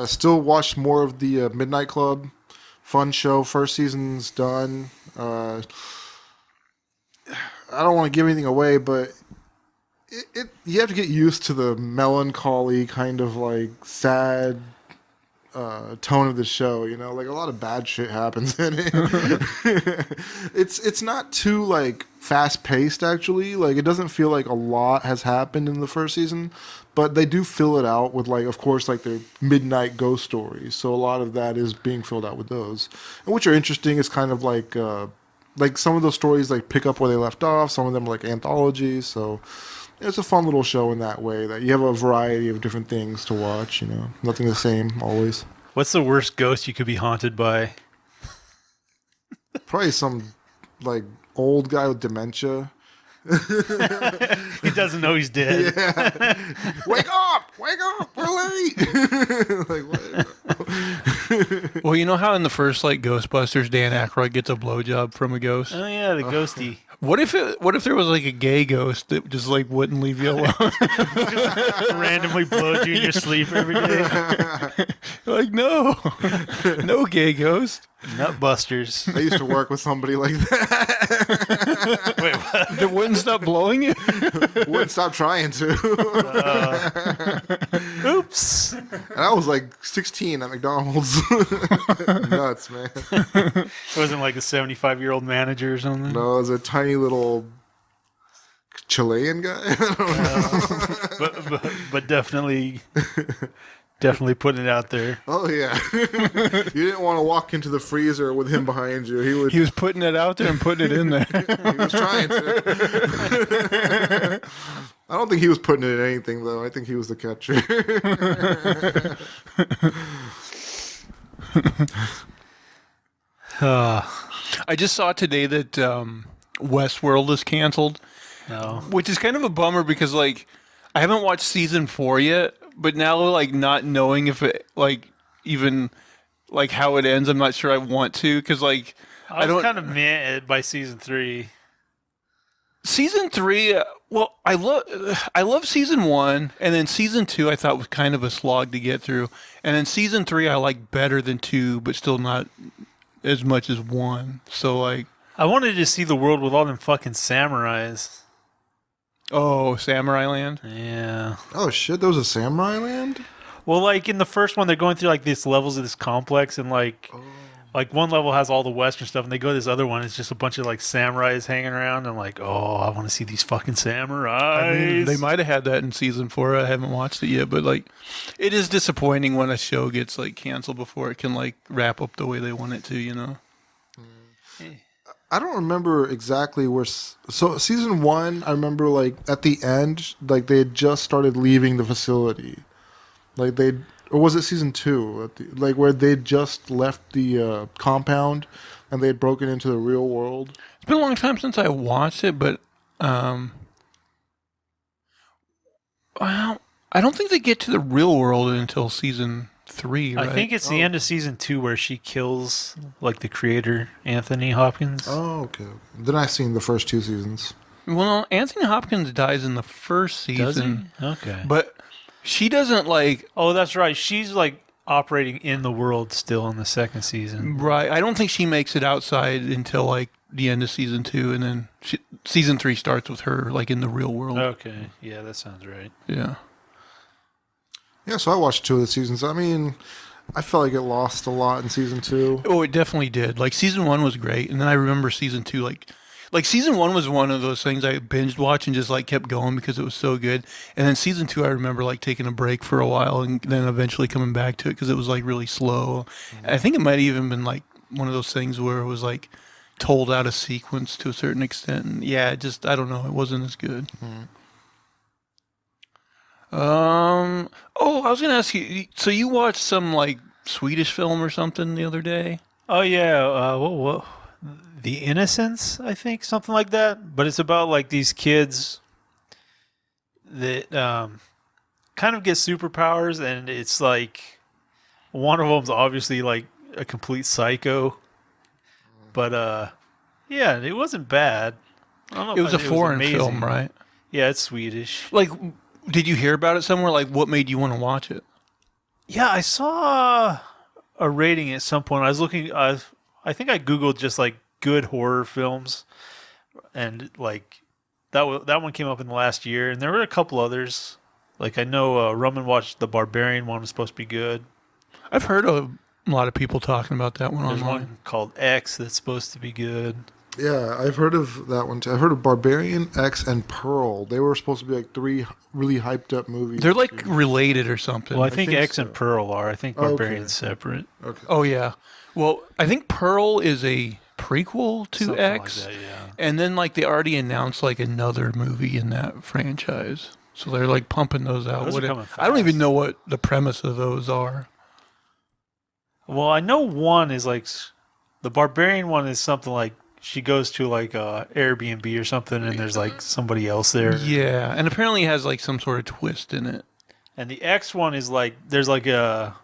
Still watched more of the Midnight Club. Fun show. First season's done. I don't want to give anything away, but you have to get used to the melancholy kind of like sad tone of the show. You know, like a lot of bad shit happens in it. It's not too like fast paced actually. Like it doesn't feel like a lot has happened in the first season, but they do fill it out with like, of course, like their midnight ghost stories. So a lot of that is being filled out with those, and which are interesting. It's kind of like some of those stories like pick up where they left off. Some of them are like anthologies. So it's a fun little show in that way that you have a variety of different things to watch. You know, nothing the same always. What's the worst ghost you could be haunted by? Probably some like old guy with dementia. He doesn't know he's dead. Yeah. Wake up! We're late. Like what? Well, you know how in the first like Ghostbusters, Dan Aykroyd gets a blowjob from a ghost. Oh yeah, the ghosty. What if there was like a gay ghost that just like wouldn't leave you alone? Randomly blows you in your sleep every day. Like no gay ghost. Nutbusters. I used to work with somebody like that. Wait, what? That wouldn't stop blowing you. Wouldn't stop trying to. Oops. And I was like 16 at McDonald's. Nuts, man. It wasn't like a 75-year-old manager or something. No, it was a tiny little Chilean guy. I don't know. But definitely putting it out there. Oh yeah. You didn't want to walk into the freezer with him behind you. He was putting it out there and putting it in there. He was trying to. I don't think he was putting it in anything though. I think he was the catcher. I just saw today that Westworld is canceled. No. Which is kind of a bummer because like I haven't watched season 4 yet, but now like not knowing if it like even like how it ends, I'm not sure I want to because like I was kind of meh by season 3. Season 3, well, I love season 1, and then season 2 I thought was kind of a slog to get through, and then season 3 I like better than 2, but still not as much as 1. So like, I wanted to see the world with all them fucking samurais. Oh, Samurai Land? Yeah. Oh shit, there was a Samurai Land? Well, like in the first one, they're going through like these levels of this complex, and like one level has all the Western stuff, and they go to this other one. It's just a bunch of like samurais hanging around, and like, oh, I want to see these fucking samurais. I mean, they might have had that in season 4. I haven't watched it yet, but like, it is disappointing when a show gets like canceled before it can like wrap up the way they want it to, you know? I don't remember exactly where. So season 1, I remember like at the end, like they had just started leaving the facility, like or was it season 2? Like where they just left the compound and they had broken into the real world. It's been a long time since I watched it, but well, I don't think they get to the real world until season 3, right? I think it's the end of season 2 where she kills like the creator, Anthony Hopkins. Oh, okay. Then I've seen the first 2 seasons. Well, Anthony Hopkins dies in the first season. Does he? Okay. But she doesn't like... Oh, that's right. She's like operating in the world still in the second season. Right. I don't think she makes it outside until like the end of season 2, and then season 3 starts with her like in the real world. Okay. Yeah, that sounds right. Yeah. Yeah, so I watched 2 of the seasons. I mean, I felt like it lost a lot in season 2. Oh, it definitely did. Like season 1 was great, and then I remember season 2 like season 1 was one of those things I binged watch and just like kept going because it was so good. And then season 2 I remember like taking a break for a while and then eventually coming back to it because it was like really slow. Mm-hmm. I think it might have even been like one of those things where it was like told out of sequence to a certain extent. And yeah, it just, I don't know, it wasn't as good. Mm-hmm. Oh, I was gonna ask you. So you watched some like Swedish film or something the other day? Oh yeah, what? The Innocents, I think, something like that. But it's about like these kids that kind of get superpowers, and it's like one of them's obviously like a complete psycho. But yeah, it wasn't bad. I don't know It was a foreign film, right? Yeah, it's Swedish. Like, did you hear about it somewhere? Like, what made you want to watch it? Yeah, I saw a rating at some point. I was looking. I think I googled just like good horror films, and like that one came up in the last year, and there were a couple others. Like I know Roman watched the Barbarian one was supposed to be good. I've heard a lot of people talking about that one There's online. one called X that's supposed to be good. Yeah, I've heard of that one too. I've heard of Barbarian, X, and Pearl. They were supposed to be like three really hyped up movies. They're like related or something. Well, I think think X so. and Pearl are. I think Oh, okay. Barbarian's separate. Okay. Oh yeah. Well, I think Pearl is a prequel to Something X, like that, yeah. and then like they already announced like another movie in that franchise, so they're like pumping those out. Those are coming I don't even fast. know what the premise of those are. Well, I know one is like the Barbarian one is something like she goes to like a Airbnb or something, and there's like somebody else there. Yeah, and apparently it has like some sort of twist in it. And the X one is like there's like well,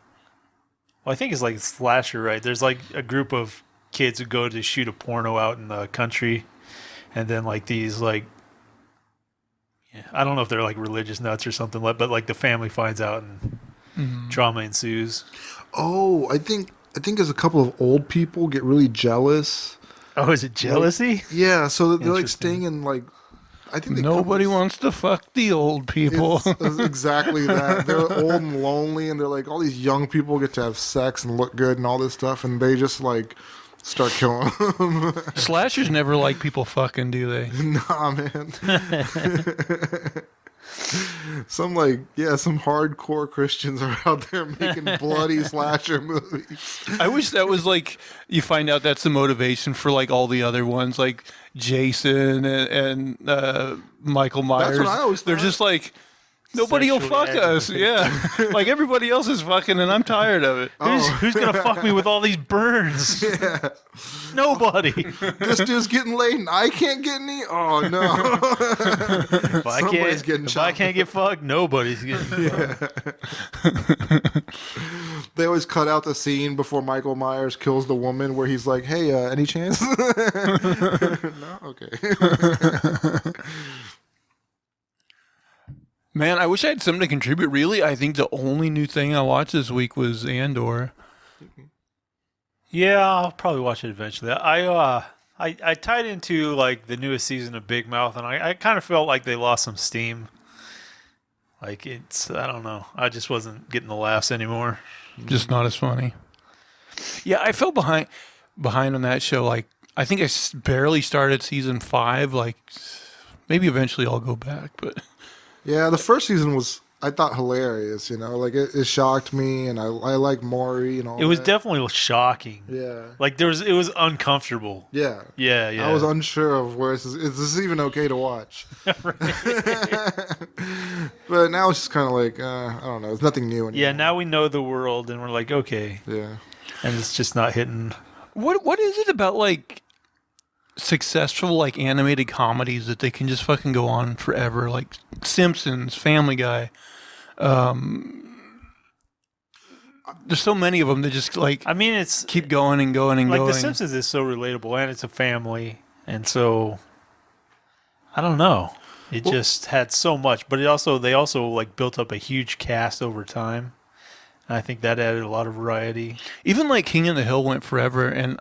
I think it's like a slasher, right? There's like a group of kids who go to shoot a porno out in the country, and then like these like yeah, I don't know if they're like religious nuts or something, but like the family finds out and drama ensues. Oh, I think there's a couple of old people get really jealous. Oh, is it jealousy? Yeah, so they're like Interesting. staying in like. I think they Nobody come- wants to fuck the old people. It's exactly that. They're old and lonely, and they're like all these young people get to have sex and look good and all this stuff, and they just like start killing them. Slashers never like people fucking, do they? Nah, man. Some hardcore Christians are out there making bloody slasher movies. I wish that was like you find out that's the motivation for like all the other ones, like Jason and Michael Myers. what I always They're thought. just like nobody will Sexually fuck us. Yeah, like everybody else is fucking, and I'm tired of it. Who's gonna fuck me with all these burns? Yeah. Nobody. This dude's getting laid and I can't get any? Oh, no. If I Somebody's getting if I can't get fucked, nobody's getting fucked. They always cut out the scene before Michael Myers kills the woman where he's like, hey, any chance? No? Okay. Man, I wish I had something to contribute. Really, I think the only new thing I watched this week was Andor. Yeah, I'll probably watch it eventually. I tied into like the newest season of Big Mouth, and I kind of felt like they lost some steam. Like I don't know. I just wasn't getting the laughs anymore. Just not as funny. Yeah, I fell behind on that show. Like, I think I barely started season 5. Like, maybe eventually I'll go back, but Yeah, the first season was, I thought, hilarious, like it shocked me, and I like Maury and all It was that. definitely shocking. Yeah. Like it was uncomfortable. Yeah. Yeah, yeah. I was unsure of where is this even okay to watch? But now it's just kind of like, I don't know. It's nothing new anymore. Yeah, now we know the world, and we're like, okay, Yeah. and it's just not hitting. what is it about like successful like animated comedies that they can just fucking go on forever? Like Simpsons, Family Guy. There's so many of them that just like I mean, it's keep going and going and like going. The Simpsons is so relatable, and it's a family, and so I don't know. It just had so much, but they also like built up a huge cast over time. And I think that added a lot of variety. Even like King of the Hill went forever and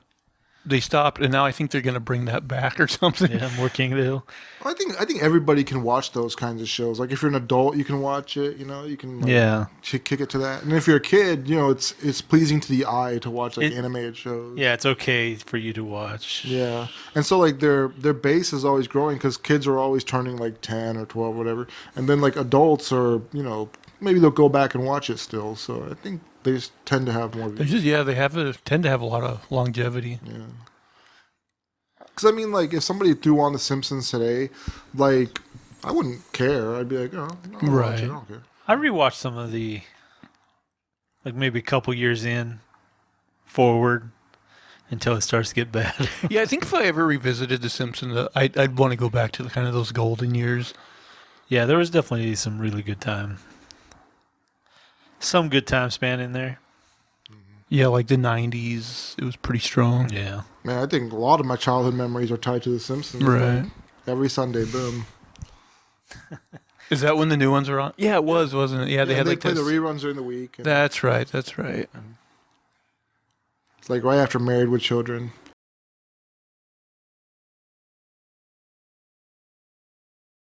they stopped, and now I think they're gonna bring that back or something. Yeah, more King of the Hill. I think everybody can watch those kinds of shows. Like if you're an adult, you can watch it. You can Yeah. kick it to that. And if you're a kid, it's pleasing to the eye to watch like animated shows. Yeah, it's okay for you to watch. Yeah, and so like their base is always growing because kids are always turning like 10 or 12, whatever, and then like adults are maybe they'll go back and watch it still. So I think they just tend to have more. They're just they tend to have a lot of longevity. Yeah. Because I mean, like if somebody threw on The Simpsons today, like I wouldn't care. I'd be like, oh, I'll watch it. I don't care. I rewatched some of the, like maybe a couple years in, forward, until it starts to get bad. Yeah, I think if I ever revisited The Simpsons, I'd want to go back to the kind of those golden years. Yeah, there was definitely some really good time. Some good time span in there. Yeah, like the 90s, it was pretty strong. Yeah. Man, I think a lot of my childhood memories are tied to The Simpsons. Right. Like, every Sunday, boom. Is that when the new ones were on? Yeah, it was, wasn't it? Yeah, they Yeah, had they like play this. the reruns during the week. And That's right. That's right. it's like right after Married with Children.